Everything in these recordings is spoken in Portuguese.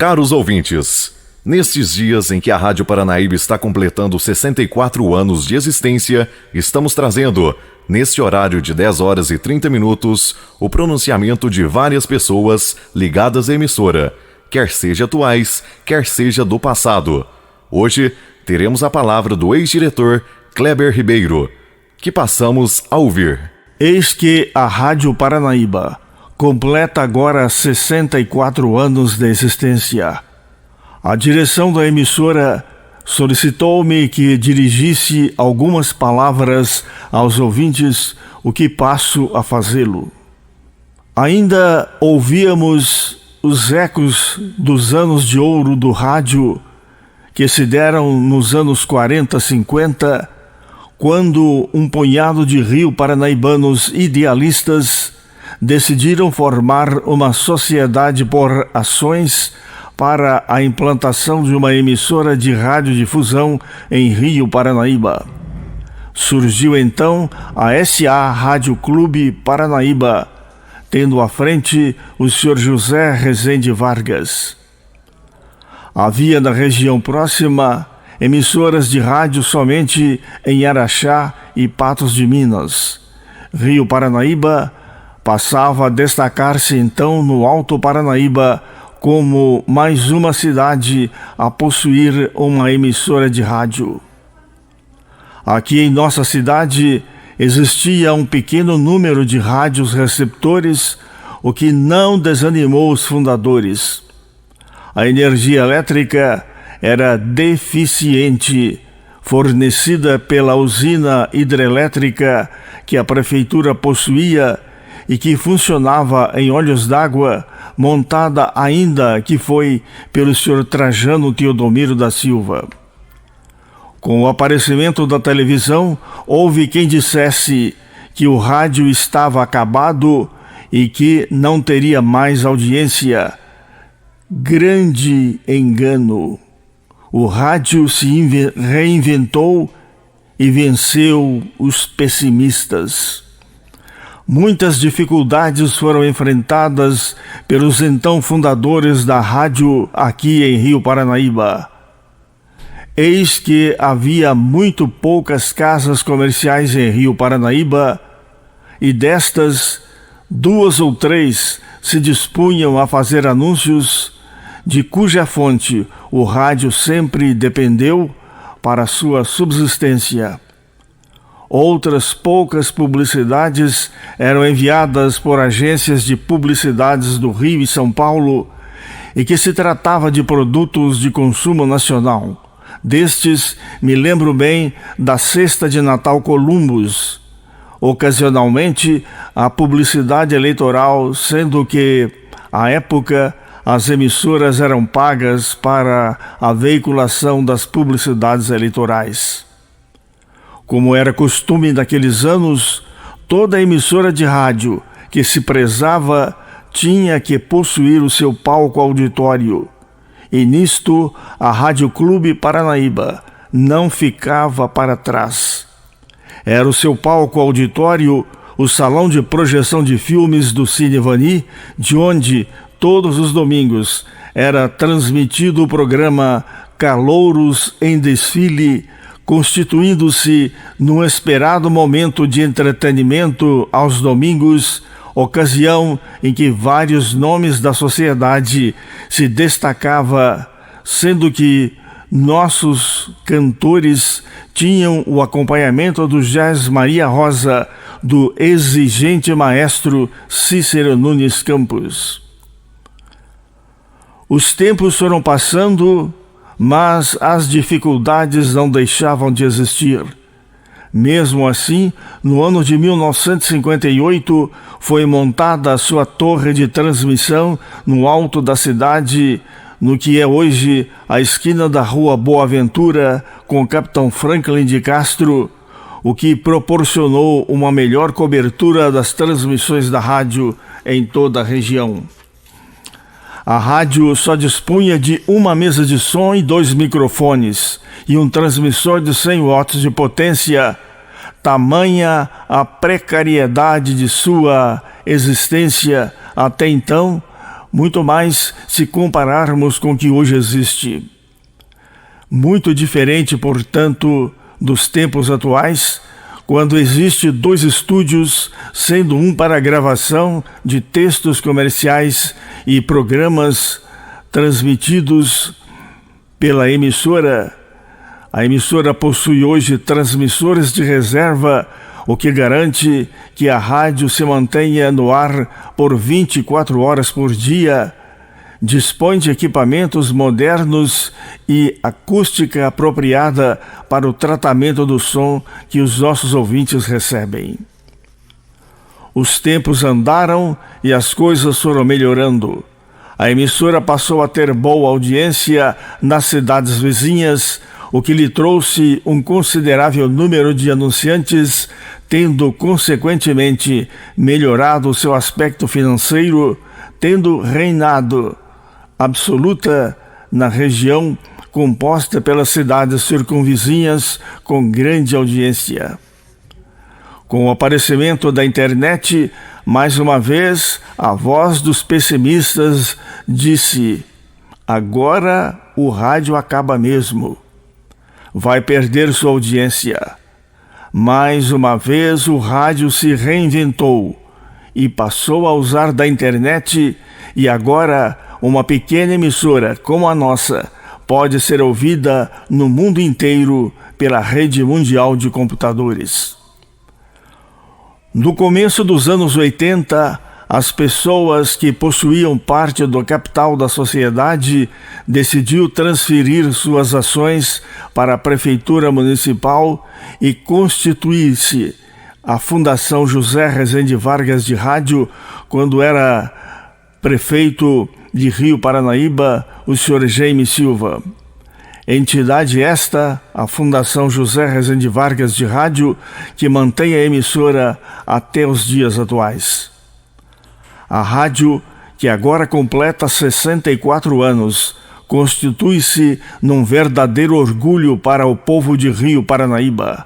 Caros ouvintes, nestes dias em que a Rádio Paranaíba está completando 64 anos de existência, estamos trazendo, neste horário de 10 horas e 30 minutos, o pronunciamento de várias pessoas ligadas à emissora, quer seja atuais, quer seja do passado. Hoje, teremos a palavra do ex-diretor Kleber Ribeiro, que passamos a ouvir. Eis que a Rádio Paranaíba completa agora 64 anos de existência. A direção da emissora solicitou-me que dirigisse algumas palavras aos ouvintes, o que passo a fazê-lo. Ainda ouvíamos os ecos dos anos de ouro do rádio que se deram nos anos 40, 50, quando um punhado de rio paranaibanos idealistas decidiram formar uma sociedade por ações para a implantação de uma emissora de radiodifusão em Rio Paranaíba. Surgiu então a SA Rádio Clube Paranaíba, tendo à frente o Sr. José Rezende Vargas. Havia na região próxima emissoras de rádio somente em Araxá e Patos de Minas. Rio Paranaíba passava a destacar-se então no Alto Paranaíba como mais uma cidade a possuir uma emissora de rádio. Aqui em nossa cidade existia um pequeno número de rádios receptores, o que não desanimou os fundadores. A energia elétrica era deficiente, fornecida pela usina hidrelétrica que a prefeitura possuía e que funcionava em Olhos d'Água, montada ainda que foi pelo Sr. Trajano Teodomiro da Silva. Com o aparecimento da televisão, houve quem dissesse que o rádio estava acabado e que não teria mais audiência. Grande engano! O rádio se reinventou e venceu os pessimistas. Muitas dificuldades foram enfrentadas pelos então fundadores da rádio aqui em Rio Paranaíba. Eis que havia muito poucas casas comerciais em Rio Paranaíba e destas, 2 ou 3 se dispunham a fazer anúncios de cuja fonte o rádio sempre dependeu para sua subsistência. Outras poucas publicidades eram enviadas por agências de publicidades do Rio e São Paulo e que se tratava de produtos de consumo nacional. Destes, me lembro bem da Cesta de Natal Columbus. Ocasionalmente, a publicidade eleitoral, sendo que, à época, as emissoras eram pagas para a veiculação das publicidades eleitorais. Como era costume naqueles anos, toda emissora de rádio que se prezava tinha que possuir o seu palco auditório. E nisto, a Rádio Clube Paranaíba não ficava para trás. Era o seu palco auditório, o salão de projeção de filmes do Cine Vani, de onde, todos os domingos, era transmitido o programa Calouros em Desfile, constituindo-se num esperado momento de entretenimento aos domingos, ocasião em que vários nomes da sociedade se destacavam, sendo que nossos cantores tinham o acompanhamento do jazz Maria Rosa, do exigente maestro Cícero Nunes Campos. Os tempos foram passando, mas as dificuldades não deixavam de existir. Mesmo assim, no ano de 1958, foi montada a sua torre de transmissão no alto da cidade, no que é hoje a esquina da Rua Boa Ventura, com o Capitão Franklin de Castro, o que proporcionou uma melhor cobertura das transmissões da rádio em toda a região. A rádio só dispunha de uma mesa de som e 2 microfones e um transmissor de 100 watts de potência, tamanha a precariedade de sua existência até então, muito mais se compararmos com o que hoje existe. Muito diferente, portanto, dos tempos atuais, quando existe 2 estúdios, sendo um para a gravação de textos comerciais e programas transmitidos pela emissora. A emissora possui hoje transmissores de reserva, o que garante que a rádio se mantenha no ar por 24 horas por dia. Dispõe de equipamentos modernos e acústica apropriada para o tratamento do som que os nossos ouvintes recebem. Os tempos andaram e as coisas foram melhorando. A emissora passou a ter boa audiência nas cidades vizinhas, o que lhe trouxe um considerável número de anunciantes, tendo consequentemente melhorado o seu aspecto financeiro, tendo reinado absoluta na região composta pelas cidades circunvizinhas com grande audiência. Com o aparecimento da internet, mais uma vez, a voz dos pessimistas disse: agora o rádio acaba mesmo. Vai perder sua audiência. Mais uma vez o rádio se reinventou e passou a usar da internet, e agora uma pequena emissora como a nossa pode ser ouvida no mundo inteiro pela rede mundial de computadores. No começo dos anos 80, as pessoas que possuíam parte do capital da sociedade decidiu transferir suas ações para a Prefeitura Municipal e constituir-se a Fundação José Rezende Vargas de Rádio, quando era prefeito de Rio Paranaíba, o Sr. Jaime Silva. Entidade esta, a Fundação José Rezende Vargas de Rádio, que mantém a emissora até os dias atuais. A rádio, que agora completa 64 anos, constitui-se num verdadeiro orgulho para o povo de Rio Paranaíba.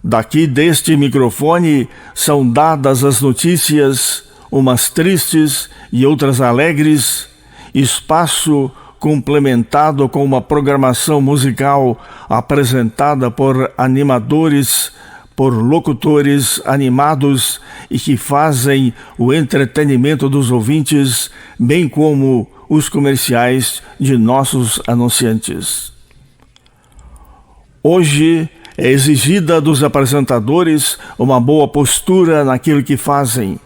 Daqui deste microfone são dadas as notícias, umas tristes e outras alegres, espaço complementado com uma programação musical apresentada por animadores, por locutores animados e que fazem o entretenimento dos ouvintes, bem como os comerciais de nossos anunciantes. Hoje é exigida dos apresentadores uma boa postura naquilo que fazem,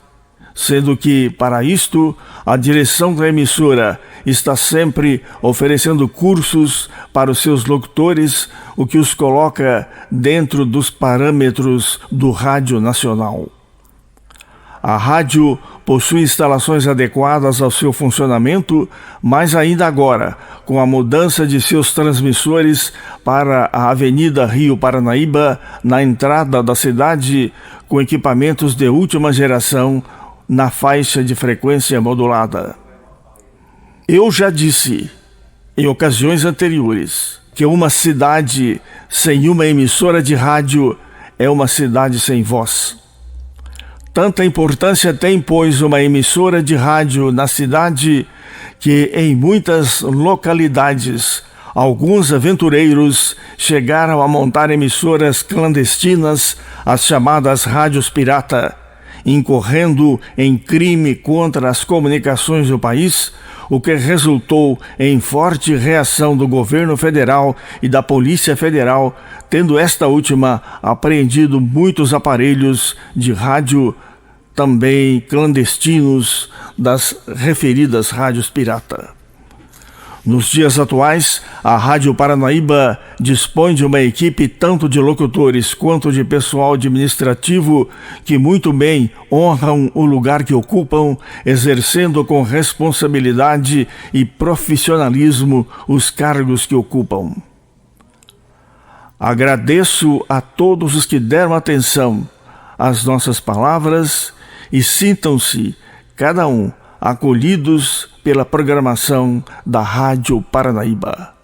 sendo que, para isto, a direção da emissora está sempre oferecendo cursos para os seus locutores, o que os coloca dentro dos parâmetros do rádio nacional. A rádio possui instalações adequadas ao seu funcionamento, mas ainda agora, com a mudança de seus transmissores para a Avenida Rio Paranaíba, na entrada da cidade, com equipamentos de última geração, na faixa de frequência modulada. Eu já disse, em ocasiões anteriores, que uma cidade sem uma emissora de rádio é uma cidade sem voz. Tanta importância tem, pois, uma emissora de rádio na cidade que, em muitas localidades, alguns aventureiros chegaram a montar emissoras clandestinas, as chamadas rádios pirata, incorrendo em crime contra as comunicações do país, o que resultou em forte reação do governo federal e da Polícia Federal, tendo esta última apreendido muitos aparelhos de rádio também clandestinos das referidas rádios pirata. Nos dias atuais, a Rádio Paranaíba dispõe de uma equipe tanto de locutores quanto de pessoal administrativo que muito bem honram o lugar que ocupam, exercendo com responsabilidade e profissionalismo os cargos que ocupam. Agradeço a todos os que deram atenção às nossas palavras e sintam-se, cada um, acolhidos pela programação da Rádio Paranaíba.